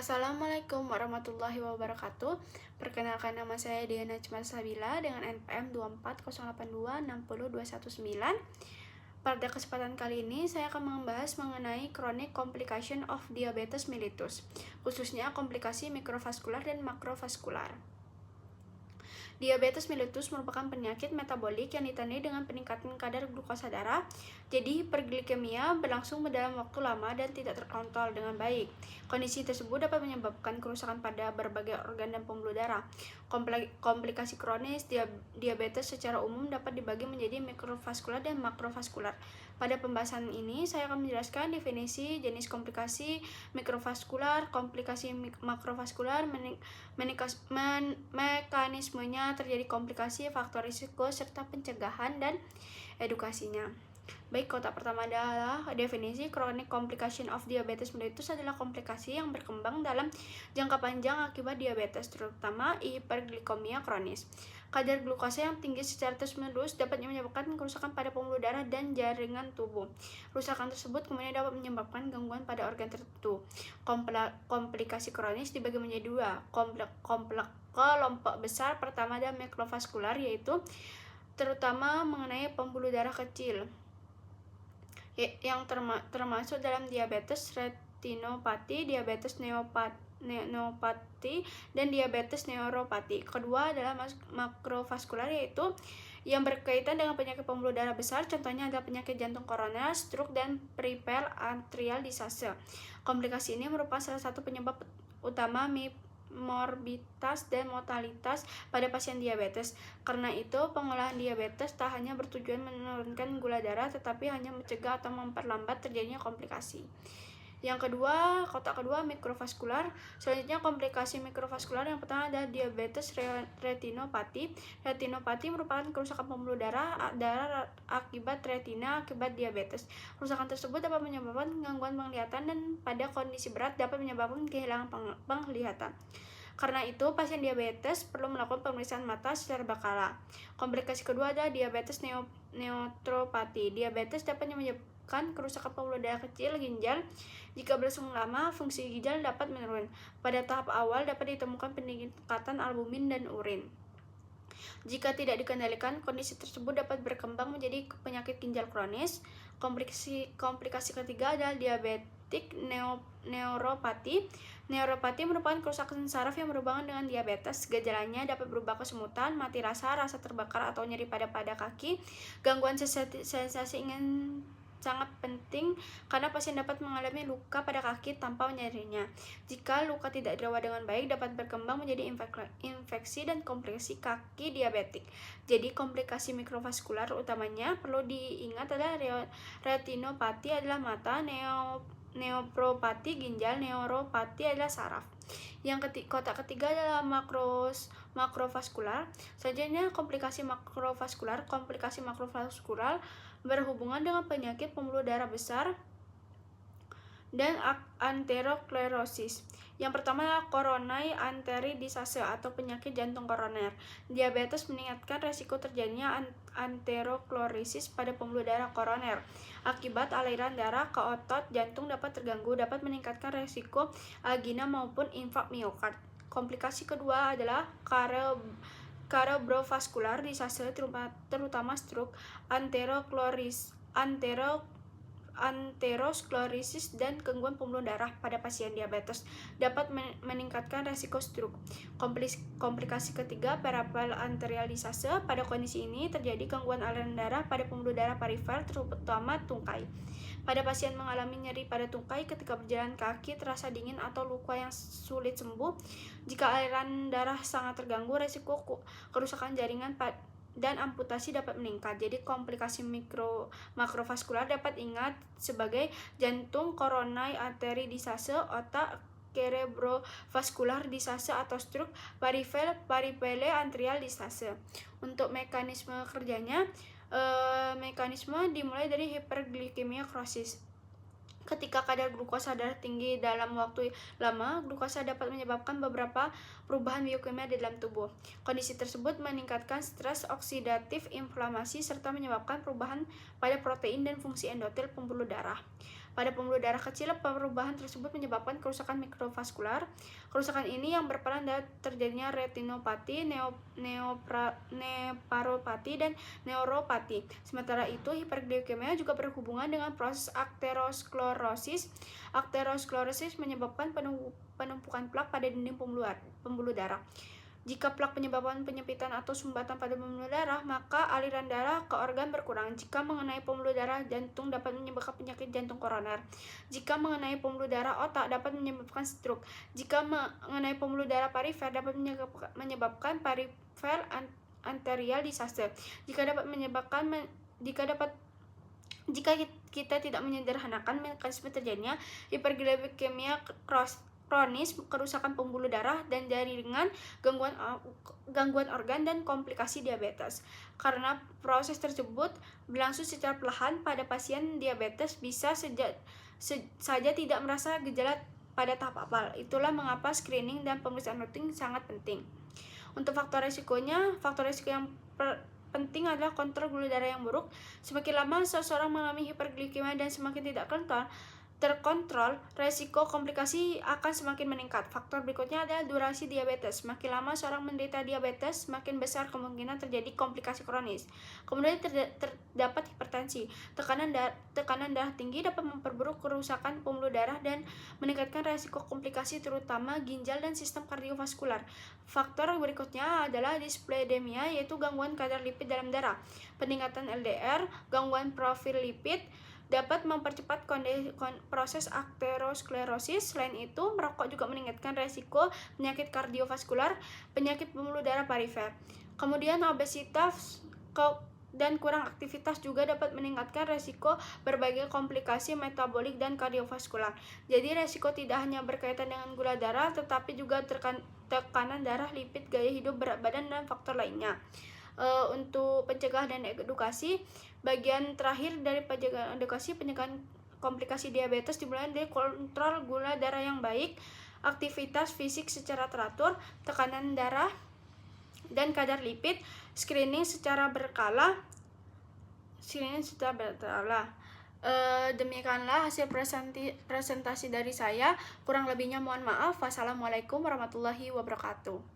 Assalamualaikum warahmatullahi wabarakatuh. Perkenalkan, nama saya Diana Sabila dengan NPM 24082602219. Pada kesempatan kali ini saya akan membahas mengenai chronic complication of diabetes mellitus, khususnya komplikasi mikrovaskular dan makrovaskular. Diabetes mellitus merupakan penyakit metabolik yang ditandai dengan peningkatan kadar glukosa darah. Jadi hiperglikemia berlangsung dalam waktu lama dan tidak terkontrol dengan baik. Kondisi tersebut dapat menyebabkan kerusakan pada berbagai organ dan pembuluh darah. Komplikasi kronis diabetes secara umum dapat dibagi menjadi mikrovaskular dan makrovaskular. Pada pembahasan ini saya akan menjelaskan definisi jenis komplikasi mikrovaskular, komplikasi makrovaskular, mekanismenya terjadi komplikasi, faktor risiko, serta pencegahan dan edukasinya. Baik, kotak pertama adalah definisi chronic complication of diabetes mellitus adalah komplikasi yang berkembang dalam jangka panjang akibat diabetes, terutama hiperglikemia kronis. Kadar glukosa yang tinggi secara terus-menerus dapat menyebabkan kerusakan pada pembuluh darah dan jaringan tubuh. Kerusakan tersebut kemudian dapat menyebabkan gangguan pada organ tertentu. Komplikasi kronis dibagi menjadi dua. Kelompok besar pertama adalah mikrovaskular, yaitu terutama mengenai pembuluh darah kecil yang termasuk dalam diabetes retinopati, diabetes neopati, dan diabetes neuropati. Kedua adalah makrovaskular, yaitu yang berkaitan dengan penyakit pembuluh darah besar, contohnya adalah penyakit jantung koroner, stroke, dan peripheral arterial disease. Komplikasi ini merupakan salah satu penyebab utama morbiditas dan mortalitas pada pasien diabetes. Karena itu, pengolahan diabetes tak hanya bertujuan menurunkan gula darah, tetapi hanya mencegah atau memperlambat terjadinya komplikasi. Yang kedua, kotak kedua, mikrovaskular. Selanjutnya, komplikasi mikrovaskular yang pertama adalah diabetes retinopati. Retinopati merupakan kerusakan pembuluh darah akibat retina akibat diabetes. Kerusakan tersebut dapat menyebabkan gangguan penglihatan dan pada kondisi berat dapat menyebabkan kehilangan penglihatan. Karena itu, pasien diabetes perlu melakukan pemeriksaan mata secara berkala. Komplikasi kedua adalah diabetes neutropati. Diabetes dapat menyebabkan kerusakan pembuluh darah kecil ginjal. Jika berlangsung lama, fungsi ginjal dapat menurun. Pada tahap awal dapat ditemukan peningkatan albumin dan urin. Jika tidak dikendalikan, kondisi tersebut dapat berkembang menjadi penyakit ginjal kronis. Komplikasi ketiga adalah diabetik neuropati. Neuropati merupakan kerusakan saraf yang berhubungan dengan diabetes. Gejalanya dapat berupa kesemutan, mati rasa, rasa terbakar atau nyeri pada kaki. Gangguan sensasi ingin sangat penting karena pasien dapat mengalami luka pada kaki tanpa nyerinya. Jika luka tidak dirawat dengan baik, dapat berkembang menjadi infeksi dan komplikasi kaki diabetik. Jadi komplikasi mikrovaskular utamanya perlu diingat adalah retinopati adalah mata, neopropati ginjal, neuropati adalah saraf. Kotak ketiga adalah makrovaskular. Selanjutnya, komplikasi makrovaskular. Komplikasi makrovaskular berhubungan dengan penyakit pembuluh darah besar dan atherosclerosis. Yang pertama adalah coronary artery disease atau penyakit jantung koroner. Diabetes meningkatkan resiko terjadinya atherosclerosis pada pembuluh darah koroner. Akibat aliran darah ke otot jantung dapat terganggu, dapat meningkatkan resiko angina maupun infark miokard. Komplikasi kedua adalah cerebrovascular disease, terutama stroke, atherosclerosis dan gangguan pembuluh darah pada pasien diabetes dapat meningkatkan resiko stroke. Komplikasi ketiga, peripheral arterial disease. Pada kondisi ini terjadi gangguan aliran darah pada pembuluh darah perifer, terutama tungkai. Pada pasien mengalami nyeri pada tungkai ketika berjalan kaki, terasa dingin atau luka yang sulit sembuh. Jika aliran darah sangat terganggu, resiko kerusakan jaringan dan amputasi dapat meningkat. Jadi komplikasi makrovaskular dapat ingat sebagai jantung, coronary artery disease, otak, cerebrovascular disease atau stroke, peripheral arterial disease. Untuk mekanisme kerjanya, mekanisme dimulai dari hiperglikemia kronis. Ketika kadar glukosa darah tinggi dalam waktu lama, glukosa dapat menyebabkan beberapa perubahan biokimia di dalam tubuh. Kondisi tersebut meningkatkan stres oksidatif, inflamasi, serta menyebabkan perubahan pada protein dan fungsi endotel pembuluh darah. Pada pembuluh darah kecil, perubahan tersebut menyebabkan kerusakan mikrovaskular. Kerusakan ini yang berperan dalam terjadinya retinopati, nephropati, dan neuropati. Sementara itu, hiperglikemia juga berhubungan dengan proses aterosklerosis. Aterosklerosis menyebabkan penumpukan plak pada dinding pembuluh darah. Jika plak menyebabkan penyempitan atau sumbatan pada pembuluh darah, maka aliran darah ke organ berkurang. Jika mengenai pembuluh darah jantung, dapat menyebabkan penyakit jantung koroner. Jika mengenai pembuluh darah otak, dapat menyebabkan stroke. Jika mengenai pembuluh darah perifer, dapat menyebabkan perifer arterial disease. Jika kita tidak menyederhanakan mekanisme terjadinya hiperglikemia kronis, kerusakan pembuluh darah, dan jaringan, gangguan organ, dan komplikasi diabetes. Karena proses tersebut berlangsung secara perlahan, pada pasien diabetes bisa saja tidak merasa gejala pada tahap awal. Itulah mengapa screening dan pemeriksaan rutin sangat penting. Untuk faktor resiko yang penting adalah kontrol gula darah yang buruk. Semakin lama seseorang mengalami hiperglikemia dan semakin tidak terkontrol, resiko komplikasi akan semakin meningkat. Faktor berikutnya adalah durasi diabetes. Semakin lama seorang menderita diabetes, semakin besar kemungkinan terjadi komplikasi kronis. Kemudian terdapat hipertensi. Tekanan darah tinggi dapat memperburuk kerusakan pembuluh darah dan meningkatkan resiko komplikasi terutama ginjal dan sistem kardiovaskular. Faktor berikutnya adalah dislipidemia, yaitu gangguan kadar lipid dalam darah. Peningkatan LDR, gangguan profil lipid dapat mempercepat proses aterosklerosis. Selain itu, merokok juga meningkatkan resiko penyakit kardiovaskular, penyakit pembuluh darah perifer. Kemudian obesitas dan kurang aktivitas juga dapat meningkatkan resiko berbagai komplikasi metabolik dan kardiovaskular. Jadi resiko tidak hanya berkaitan dengan gula darah, tetapi juga tekanan darah, lipid, gaya hidup, berat badan, dan faktor lainnya. Untuk pencegahan dan edukasi, bagian terakhir dari pencegahan komplikasi diabetes dimulai dari kontrol gula darah yang baik, aktivitas fisik secara teratur, tekanan darah dan kadar lipid, screening secara berkala. Demikianlah hasil presentasi dari saya. Kurang lebihnya mohon maaf. Wassalamualaikum warahmatullahi wabarakatuh.